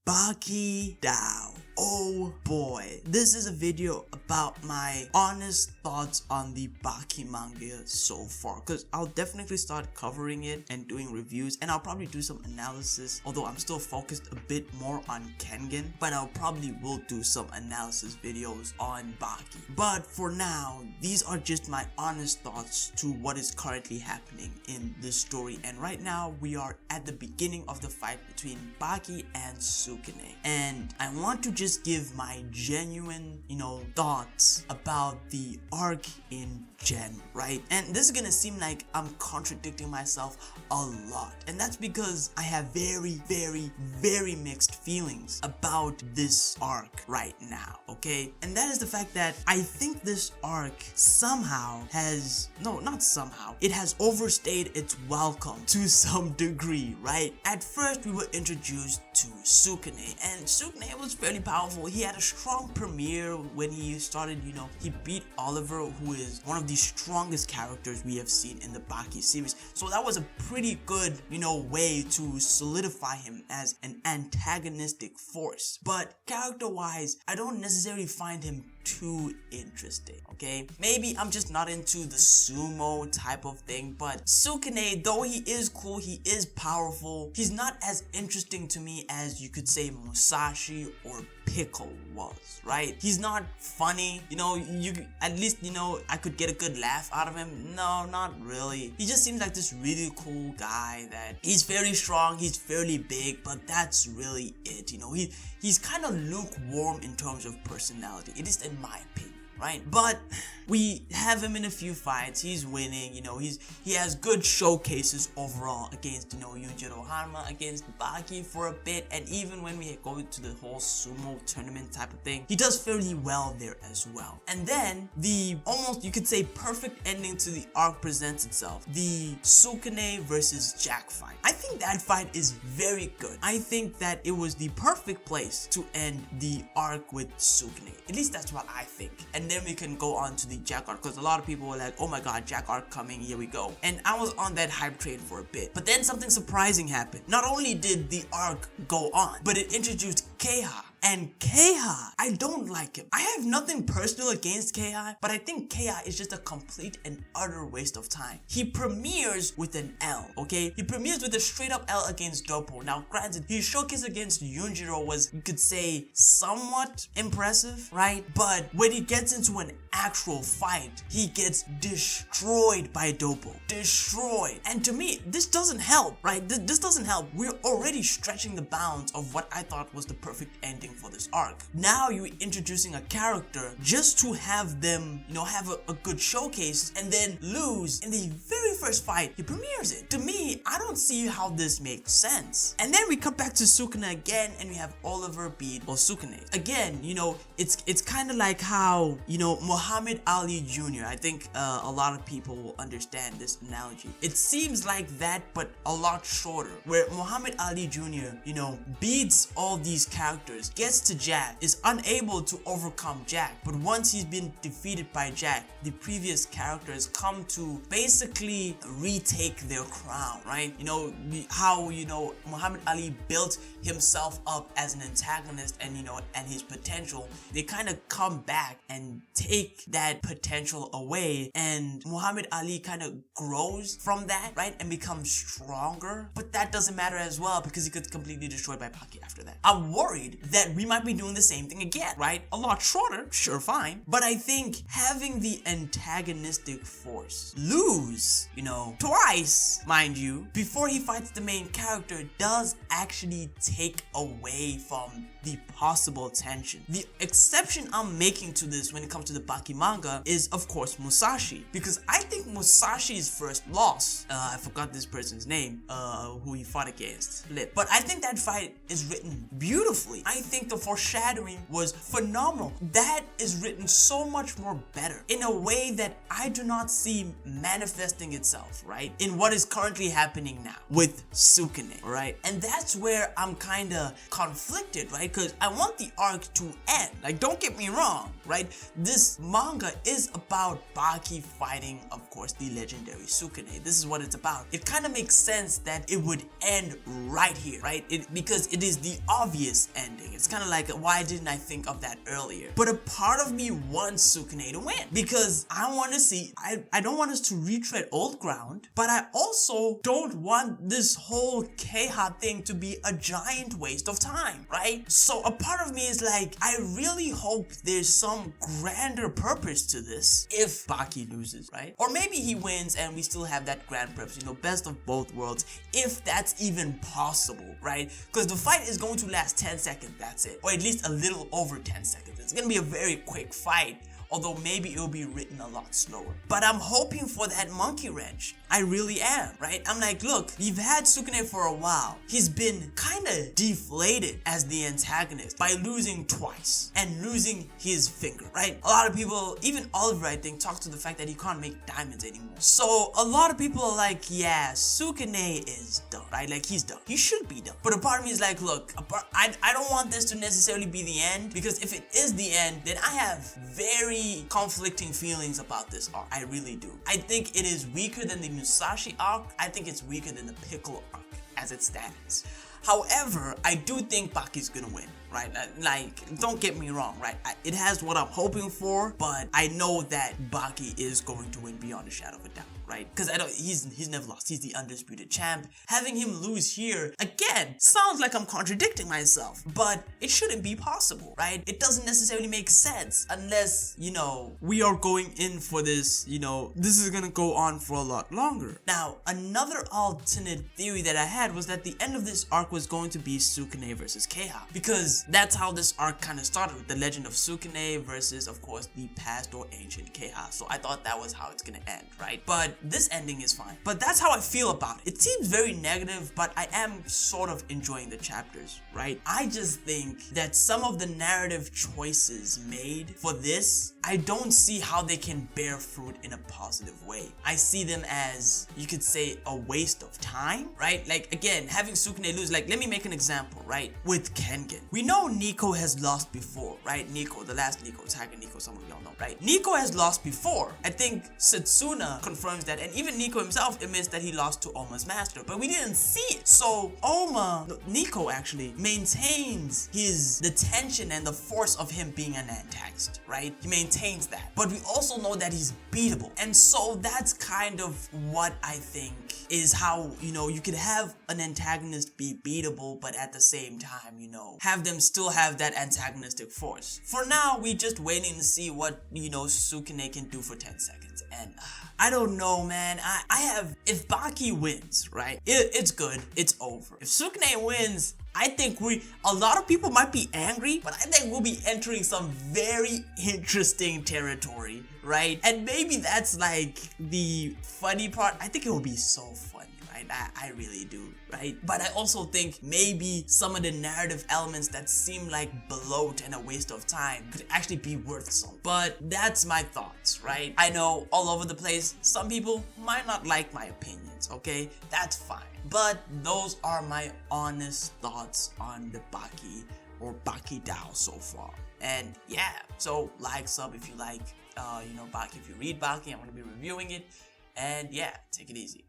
Baki-Dou. Oh boy, this is a video about my honest thoughts on the Baki manga so far, because I'll definitely start covering it and doing reviews, and I'll probably do some analysis, although I'm still focused a bit more on Kengan, but I'll probably will do some analysis videos on Baki. But for now, these are just my honest thoughts to what is currently happening in this story, and right now we are at the beginning of the fight between Baki and Sukune, and I want to just give my genuine, thoughts about the arc in general, right? And this is gonna seem like I'm contradicting myself a lot, and that's because I have very mixed feelings about this arc right now, okay? And that is the fact that I think this arc somehow has, it has overstayed its welcome to some degree, right? At first we were introduced to Sukune, and Sukune was fairly powerful. He had a strong premiere when he started, he beat Oliver, who is one of the strongest characters we have seen in the Baki series. So that was a pretty good, way to solidify him as an antagonistic force. But character-wise, I don't necessarily find him too interesting, okay? Maybe I'm just not into the sumo type of thing, but Sukune, though he is cool, he is powerful, he's not as interesting to me as you could say Musashi or Pickle was, right? He's not funny, at least, I could get a good laugh out of him. No, not really. He just seems like this really cool guy that he's fairly strong, he's fairly big, but that's really it, he's kind of lukewarm in terms of personality, at least in my opinion, right? But we have him in a few fights, he's winning, he has good showcases overall against, Yujiro Hanma, against Baki for a bit, and even when we go to the whole sumo tournament type of thing, he does fairly well there as well. And then the almost, you could say, perfect ending to the arc presents itself, the Sukune versus Jack fight. I think that fight is very good. I think that it was the perfect place to end the arc with Sukune. At least that's what I think. And then we can go on to the Jack arc, because a lot of people were like, oh my god, Jack arc coming, here we go. And I was on that hype train for a bit. But then something surprising happened. Not only did the arc go on, but it introduced Keiha. And Keiha, I don't like him. I have nothing personal against Keiha, but I think Keiha is just a complete and utter waste of time. He premieres with an L, okay? He premieres with a straight up L against Doppo. Now, granted, his showcase against Yunjiro was, you could say, somewhat impressive, right? But when he gets into an actual fight, he gets destroyed by Doppo. Destroyed. And to me, this doesn't help, right? This doesn't help. We're already stretching the bounds of what I thought was the perfect ending for this arc. Now you're introducing a character just to have them, have a good showcase and then lose in the very first fight. He premieres it. To me, I don't see how this makes sense. And then we come back to Sukune again, and we have Oliver beat Sukune. Again, it's kind of like how, Muhammad Ali Jr. I think a lot of people will understand this analogy. It seems like that, but a lot shorter, where Muhammad Ali Jr., beats all these characters, gets to Jack, is unable to overcome Jack, but once he's been defeated by Jack, the previous characters come to basically retake their crown, right? How Muhammad Ali built himself up as an antagonist, and and his potential, they kind of come back and take that potential away, and Muhammad Ali kind of grows from that, right, and becomes stronger. But that doesn't matter as well, because he gets completely destroyed by Baki after that. I'm worried that we might be doing the same thing again, right? A lot shorter, sure, fine, but I think having the antagonistic force lose, twice, mind you, before he fights the main character does actually take away from the possible tension. The exception I'm making to this when it comes to the Baki manga is, of course, Musashi, because I think Musashi's first loss, I forgot this person's name, who he fought against, but I think that fight is written beautifully. I think think the foreshadowing was phenomenal. That is written so much more better in a way that I do not see manifesting itself, right? In what is currently happening now with Sukune, right? And that's where I'm kind of conflicted, right? Because I want the arc to end. Like, don't get me wrong, right? This manga is about Baki fighting, of course, the legendary Sukune. This is what it's about. It kind of makes sense that it would end right here, right? Because it is the obvious ending. It's kind of like, why didn't I think of that earlier? But a part of me wants Sukune to win because I want to see, I don't want us to retread old ground, but I also don't want this whole Keiha thing to be a giant waste of time, right? So a part of me is like, I really hope there's some grander purpose to this if Baki loses, right? Or maybe he wins and we still have that grand purpose, you know, best of both worlds, if that's even possible, right? Because the fight is going to last 10 seconds, that's it. Or at least a little over 10 seconds. It's gonna be a very quick fight, although maybe it'll be written a lot slower. But I'm hoping for that monkey wrench. I really am, right? I'm like, look, we've had Sukune for a while. He's been kind of deflated as the antagonist by losing twice and losing his finger, right? A lot of people, even Oliver, I think, talks to the fact that he can't make diamonds anymore. So a lot of people are like, yeah, Sukune is done, right? Like, he's done. He should be done. But a part of me is like, look, I don't want this to necessarily be the end, because if it is the end, then I have very conflicting feelings about this arc. I really do. I think it is weaker than the Musashi arc. I think it's weaker than the Piccolo arc as it stands. However, I do think Baki's gonna win, right? Like, don't get me wrong, right? It has what I'm hoping for, but I know that Baki is going to win beyond a shadow of a doubt, right? Because he's never lost. He's the undisputed champ. Having him lose here, again, sounds like I'm contradicting myself, but it shouldn't be possible, right? It doesn't necessarily make sense unless, you know, we are going in for this, you know, this is gonna go on for a lot longer. Now, another alternate theory that I had was that the end of this arc was going to be Sukune versus Keiha, because that's how this arc kind of started, with the legend of Sukune versus, of course, the past or ancient Keiha. So I thought that was how it's gonna end, right? But this ending is fine. But that's how I feel about it. It seems very negative, but I am sort of enjoying the chapters, right? I just think that some of the narrative choices made for this, I don't see how they can bear fruit in a positive way. I see them as, you could say, a waste of time, right? Like, again, having Sukune lose, like, let me make an example, right? With Kengen. We know Nico has lost before, right? Nico, the last Nico, Saga Nico, some of y'all know, right? Nico has lost before. I think Setsuna confirms that, and even Nico himself admits that he lost to Oma's master, but we didn't see it. So Nico actually maintains the tension and the force of him being an antagonist, right? He maintains that. But we also know that he's beatable. And so that's kind of what I think is how, you know, you could have an antagonist be beatable, but at the same time, you know, have them still have that antagonistic force. For now, we just waiting to see what, you know, Sukune can do for 10 seconds. And I don't know, man. I have, if Baki wins, right, it's good, it's over. If Sukune wins, I think a lot of people might be angry, but I think we'll be entering some very interesting territory, right? And maybe that's like the funny part. I think it will be so funny, right? I really do, right? But I also think maybe some of the narrative elements that seem like bloat and a waste of time could actually be worth some. But that's my thoughts, right? I know all over the place, some people might not like my opinions, okay? That's fine. But those are my honest thoughts on the Baki or Baki-Dou so far. And yeah, so like, sub if you like, you know, Baki. If you read Baki, I'm going to be reviewing it. And yeah, take it easy.